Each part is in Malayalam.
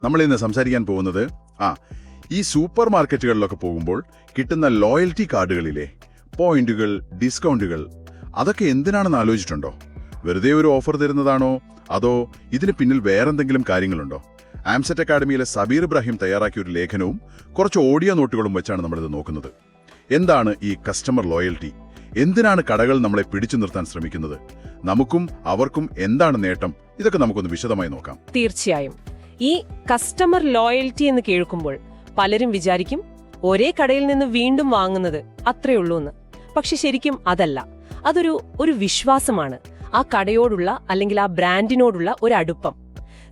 നമ്മൾ ഇന്ന് സംസാരിക്കാൻ പോകുന്നത് ഈ സൂപ്പർ മാർക്കറ്റുകളിലൊക്കെ പോകുമ്പോൾ കിട്ടുന്ന ലോയൽറ്റി കാർഡുകളിലെ പോയിന്റുകൾ, ഡിസ്കൗണ്ടുകൾ അതൊക്കെ എന്തിനാണെന്ന് ആലോചിച്ചിട്ടുണ്ടോ? വെറുതെ ഒരു ഓഫർ തരുന്നതാണോ, അതോ ഇതിന് പിന്നിൽ വേറെന്തെങ്കിലും കാര്യങ്ങളുണ്ടോ? ആംസെറ്റ് അക്കാഡമിയിലെ സബീർ ഇബ്രാഹിം തയ്യാറാക്കിയ ഒരു ലേഖനവും കുറച്ച് ഓഡിയോ നോട്ടുകളും വെച്ചാണ് നമ്മളിത് നോക്കുന്നത്. എന്താണ് ഈ കസ്റ്റമർ ലോയൽറ്റി? എന്തിനാണ് കടകൾ നമ്മളെ പിടിച്ചു നിർത്താൻ ശ്രമിക്കുന്നത്? നമുക്കും അവർക്കും എന്താണ് നേട്ടം? ഇതൊക്കെ നമുക്കൊന്ന് വിശദമായി നോക്കാം. തീർച്ചയായും. ഈ കസ്റ്റമർ ലോയൽറ്റി എന്ന് കേൾക്കുമ്പോൾ പലരും വിചാരിക്കും ഒരേ കടയിൽ നിന്ന് വീണ്ടും വാങ്ങുന്നത് അത്രയുള്ളൂ എന്ന്. പക്ഷെ ശരിക്കും അതല്ല. അതൊരു വിശ്വാസമാണ്, ആ കടയോടുള്ള അല്ലെങ്കിൽ ആ ബ്രാൻഡിനോടുള്ള ഒരു അടുപ്പം.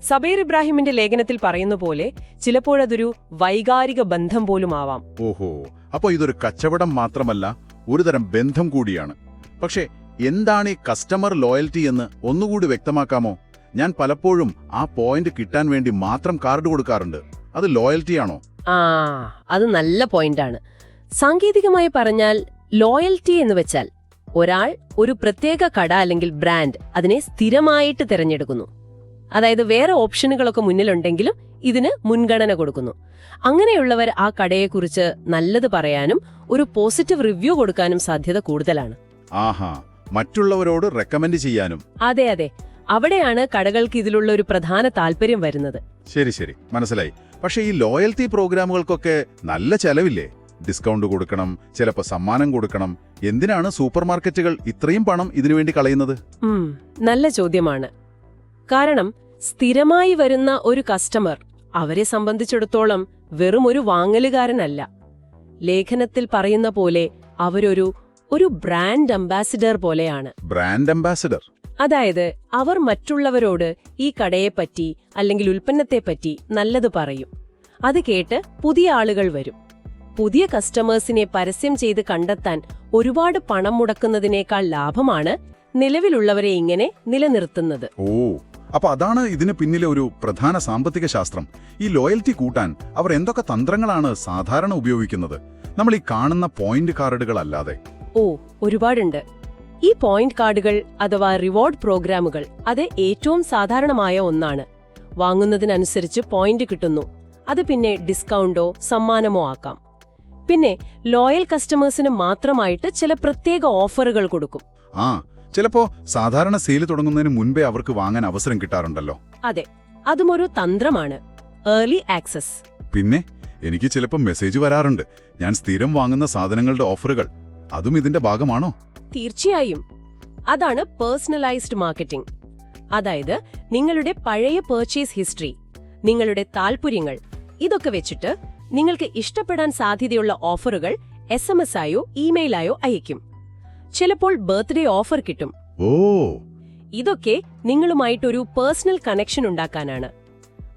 സബീർ ഇബ്രാഹിമിന്റെ ലേഖനത്തിൽ പറയുന്ന പോലെ ചിലപ്പോഴതൊരു വൈകാരിക ബന്ധം പോലും ആവാം. ഓഹോ, അപ്പോൾ ഇതൊരു കച്ചവടം മാത്രമല്ല, ഒരുതരം ബന്ധം കൂടിയാണ്. പക്ഷേ എന്താണ് ഈ കസ്റ്റമർ ലോയൽറ്റി എന്ന് ഒന്നുകൂടി വ്യക്തമാക്കാമോ? ഞാൻ പലപ്പോഴും ആ പോയിന്റ് കിട്ടാൻ വേണ്ടി മാത്രം കാർഡ് കൊടുക്കാറുണ്ട്. അത് ലോയൽറ്റിയാണോ? അത് നല്ല പോയിന്റാണ്. സാങ്കേതികമായി പറഞ്ഞാൽ ലോയൽറ്റി എന്ന് വെച്ചാൽ ഒരാൾ ഒരു പ്രത്യേക കട അല്ലെങ്കിൽ ബ്രാൻഡ് അതിനെ സ്ഥിരമായിട്ട് തിരഞ്ഞെടുക്കുന്നു. അതായത് വേറെ ഓപ്ഷനുകളൊക്കെ മുന്നിലുണ്ടെങ്കിലും ഇതിന് മുൻഗണന കൊടുക്കുന്നു. അങ്ങനെയുള്ളവർ ആ കടയെക്കുറിച്ച് നല്ലത് പറയാനും ഒരു പോസിറ്റീവ് റിവ്യൂ കൊടുക്കാനും സാധ്യത കൂടുതലാണ്. ആഹാ, മറ്റുള്ളവരോട് റെക്കമെൻഡ് ചെയ്യാനും. അതെ അതെ, അവിടെയാണ് കടകൾക്ക് ഇതിലുള്ള ഒരു പ്രധാന താല്പര്യം വരുന്നത്. ശരി, മനസ്സിലായി. പക്ഷേ ഈ ലോയൽറ്റി പ്രോഗ്രാമുകൾക്കൊക്കെ നല്ല ചെലവില്ലേ? ഡിസ്കൗണ്ട് കൊടുക്കണം, ചിലപ്പോൾ സമ്മാനം കൊടുക്കണം. എന്തിനാണ് സൂപ്പർ മാർക്കറ്റുകൾ ഇത്രയും പണം ഇതിനുവേണ്ടി കളയുന്നത്? നല്ല ചോദ്യമാണ്. കാരണം സ്ഥിരമായി വരുന്ന ഒരു കസ്റ്റമർ അവരെ സംബന്ധിച്ചിടത്തോളം വെറും ഒരു വാങ്ങലുകാരനല്ല. ലേഖനത്തിൽ പറയുന്ന പോലെ അവരൊരു ബ്രാൻഡ് അംബാസിഡർ പോലെയാണ്. ബ്രാൻഡ് അംബാസിഡർ, അതായത് അവർ മറ്റുള്ളവരോട് ഈ കടയെപ്പറ്റി അല്ലെങ്കിൽ ഉൽപ്പന്നത്തെപ്പറ്റി നല്ലത് പറയും. അത് കേട്ട് പുതിയ ആളുകൾ വരും. പുതിയ കസ്റ്റമേഴ്സിനെ പരസ്യം ചെയ്ത് കണ്ടെത്താൻ ഒരുപാട് പണം മുടക്കുന്നതിനേക്കാൾ ലാഭമാണ് നിലവിലുള്ളവരെ ഇങ്ങനെ നിലനിർത്തുന്നത്. അപ്പൊ അതാണ് ഇതിന് പിന്നിലെ ഒരു പ്രധാന സാമ്പത്തിക ശാസ്ത്രം. ഈ ലോയൽറ്റി കൂട്ടാൻ അവർ എന്തൊക്കെ തന്ത്രങ്ങളാണ് സാധാരണ ഉപയോഗിക്കുന്നത്, നമ്മൾ ഈ കാണുന്ന പോയിന്റ് കാർഡുകളല്ലാതെ? ഒരുപാടുണ്ട്. ഈ പോയിന്റ് കാർഡുകൾ അഥവാ റിവാർഡ് പ്രോഗ്രാമുകൾ അത് ഏറ്റവും സാധാരണമായ ഒന്നാണ്. വാങ്ങുന്നതിനനുസരിച്ച് പോയിന്റ് കിട്ടുന്നു. അത് പിന്നെ ഡിസ്കൗണ്ടോ സമ്മാനമോ ആക്കാം. പിന്നെ ലോയൽ കസ്റ്റമേഴ്സിന് മാത്രമായിട്ട് ചില പ്രത്യേക ഓഫറുകൾ കൊടുക്കും. ചിലപ്പോ സാധാരണ സെയിൽ തുടങ്ങുന്നതിന് മുൻപേ അവർക്ക് വാങ്ങാൻ അവസരം കിട്ടാറുണ്ടല്ലോ. അതെ, അതും ഒരു തന്ത്രമാണ്, ഏർലി ആക്സസ്. പിന്നെ എനിക്ക് ചിലപ്പോൾ മെസ്സേജ് വരാറുണ്ട്, ഞാൻ സ്ഥിരം വാങ്ങുന്ന സാധനങ്ങളുടെ ഓഫറുകൾ. അതും ഇതിന്റെ ഭാഗമാണോ? തീർച്ചയായും. അതാണ് പേഴ്സണലൈസ്ഡ് മാർക്കറ്റിംഗ്. അതായത് നിങ്ങളുടെ പഴയ പർച്ചേസ് ഹിസ്റ്ററി, നിങ്ങളുടെ താൽപര്യങ്ങൾ ഇതൊക്കെ വെച്ചിട്ട് നിങ്ങൾക്ക് ഇഷ്ടപ്പെടാൻ സാധ്യതയുള്ള ഓഫറുകൾ SMS ആയോ ഇമെയിലായോ അയക്കും. ചിലപ്പോൾ ബർത്ത്ഡേ ഓഫർ കിട്ടും. ഇതൊക്കെ നിങ്ങളുമായിട്ടൊരു പേഴ്സണൽ കണക്ഷൻ ഉണ്ടാക്കാനാണ്.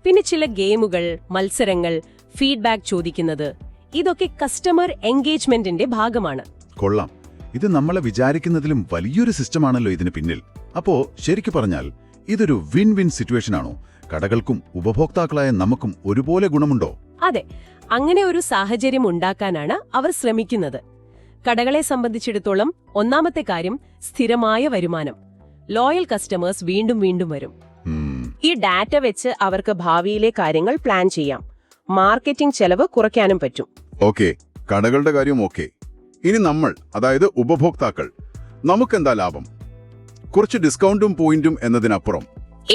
പിന്നെ ചില ഗെയിമുകൾ, മത്സരങ്ങൾ, ഫീഡ്ബാക്ക് ചോദിക്കുന്നത്, ഇതൊക്കെ കസ്റ്റമർ എൻഗേജ്മെന്റിന്റെ ഭാഗമാണ്. കൊള്ളാം, ഇത് നമ്മളെ വിചാരിക്കുന്നതിലും വലിയൊരു സിസ്റ്റമാണല്ലോ ഇതിന് പിന്നിൽ. അപ്പോ ശരിക്കു പറഞ്ഞാൽ ഇതൊരു വിൻ വിൻ സിറ്റുവേഷൻ ആണോ? കടകൾക്കും ഉപഭോക്താക്കളായ നമുക്കും ഒരുപോലെ ഗുണമുണ്ടോ? അതെ, അങ്ങനെ ഒരു സാഹചര്യം ഉണ്ടാക്കാനാണ് അവർ ശ്രമിക്കുന്നത്. കടകളെ സംബന്ധിച്ചിടത്തോളം ഒന്നാമത്തെ കാര്യം സ്ഥിരമായ വരുമാനം. ലോയൽ കസ്റ്റമേഴ്സ് വീണ്ടും വീണ്ടും വരും. ഈ ഡാറ്റ വെച്ച് അവർക്ക് ഭാവിയിലെ കാര്യങ്ങൾ പ്ലാൻ ചെയ്യാം. മാർക്കറ്റിംഗ് ചെലവ് കുറയ്ക്കാനും പറ്റും. ഓക്കെ, കടകളുടെ കാര്യം ഓക്കെ. ഇനി നമ്മൾ, അതായത് ഉപഭോക്താക്കൾ, നമുക്കെന്താ ലാഭം? കുറച്ച് ഡിസ്കൗണ്ടും പോയിന്റും എന്നതിനപ്പുറം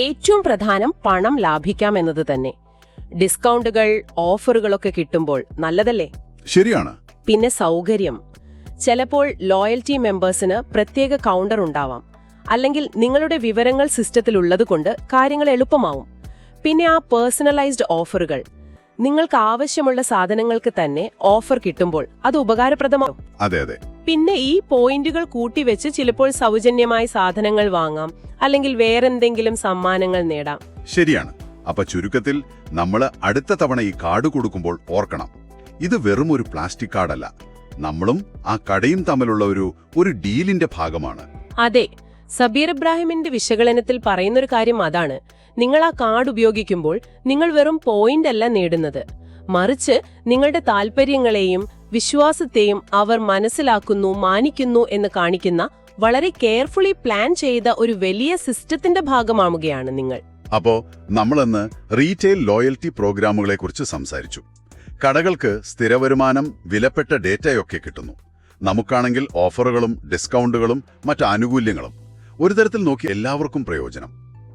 ഏറ്റവും പ്രധാനം പണം ലാഭിക്കാം എന്നത് തന്നെ. ഡിസ്കൗണ്ടുകൾ, ഓഫറുകളൊക്കെ കിട്ടുമ്പോൾ നല്ലതല്ലേ? ശരിയാണ്. പിന്നെ സൗകര്യം. ചിലപ്പോൾ ലോയൽറ്റി മെമ്പേഴ്സിന് പ്രത്യേക കൗണ്ടർ ഉണ്ടാവാം, അല്ലെങ്കിൽ നിങ്ങളുടെ വിവരങ്ങൾ സിസ്റ്റത്തിലുള്ളതുകൊണ്ട് കാര്യങ്ങൾ എളുപ്പമാവും. പിന്നെ ആ പേഴ്സണലൈസ്ഡ് ഓഫറുകൾ, നിങ്ങൾക്ക് ആവശ്യമുള്ള സാധനങ്ങൾക്ക് തന്നെ ഓഫർ കിട്ടുമ്പോൾ അത് ഉപകാരപ്രദമാവും. അതെ. പിന്നെ ഈ പോയിന്റുകൾ കൂട്ടിവെച്ച് ചിലപ്പോൾ സൗജന്യമായി സാധനങ്ങൾ വാങ്ങാം, അല്ലെങ്കിൽ വേറെന്തെങ്കിലും സമ്മാനങ്ങൾ നേടാം. ശരിയാണ്. അപ്പൊ ചുരുക്കത്തിൽ നമ്മൾ അടുത്ത തവണ ഈ കാർഡ് കൊടുക്കുമ്പോൾ ഓർക്കണം, ഇത് വെറും ഒരു പ്ലാസ്റ്റിക് കാർഡല്ല, നമ്മളും ആ കടയും തമ്മിലുള്ള ഒരു ഡീലിന്റെ ഭാഗമാണ്. അതെ, സബീർ ഇബ്രാഹിമിന്റെ വിശകലനത്തിൽ പറയുന്നൊരു കാര്യം അതാണ്. നിങ്ങൾ ആ കാർഡ് ഉപയോഗിക്കുമ്പോൾ നിങ്ങൾ വെറും പോയിന്റ് അല്ല നേടുന്നത്, മറിച്ച് നിങ്ങളുടെ താൽപര്യങ്ങളെയും വിശ്വാസത്തെയും അവർ മനസ്സിലാക്കുന്നു, മാനിക്കുന്നു എന്ന് കാണിക്കുന്ന വളരെ കെയർഫുള്ളി പ്ലാൻ ചെയ്ത ഒരു വലിയ സിസ്റ്റത്തിന്റെ ഭാഗമാവുകയാണ് നിങ്ങൾ. അപ്പോ നമ്മളിന്ന് റീറ്റെയിൽ ലോയൽറ്റി പ്രോഗ്രാമുകളെക്കുറിച്ച് സംസാരിച്ചു. കടകൾക്ക് സ്ഥിരവരുമാനം, വിലപ്പെട്ട ഡേറ്റയൊക്കെ കിട്ടുന്നു. നമുക്കാണെങ്കിൽ ഓഫറുകളും ഡിസ്കൗണ്ടുകളും മറ്റ് ആനുകൂല്യങ്ങളും. ഒരു തരത്തിൽ നോക്കി എല്ലാവർക്കും പ്രയോജനം.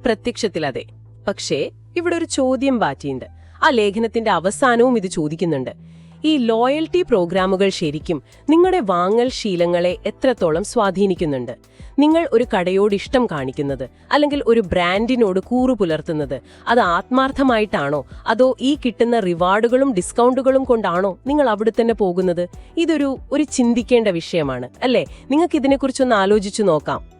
പ്രത്യക്ഷത്തിൽ അതെ. പക്ഷേ ഇവിടെ ഒരു ചോദ്യം ബാക്കിയുണ്ട്. ആ ലേഖനത്തിന്റെ അവസാനവും ഇത് ചോദിക്കുന്നുണ്ട്. ഈ ലോയൽറ്റി പ്രോഗ്രാമുകൾ ശരിക്കും നിങ്ങളുടെ വാങ്ങൽ ശീലങ്ങളെ എത്രത്തോളം സ്വാധീനിക്കുന്നുണ്ട്? നിങ്ങൾ ഒരു കടയോട് ഇഷ്ടം കാണിക്കുന്നത്, അല്ലെങ്കിൽ ഒരു ബ്രാൻഡിനോട് കൂറു പുലർത്തുന്നത്, അത് ആത്മാർത്ഥമായിട്ടാണോ അതോ ഈ കിട്ടുന്ന റിവാർഡുകളും ഡിസ്കൗണ്ടുകളും കൊണ്ടാണോ നിങ്ങൾ അവിടെ തന്നെ പോകുന്നത്? ഇതൊരു ചിന്തിക്കേണ്ട വിഷയമാണ്, അല്ലേ? നിങ്ങൾക്ക് ഇതിനെക്കുറിച്ചൊന്ന് ആലോചിച്ചു നോക്കാം.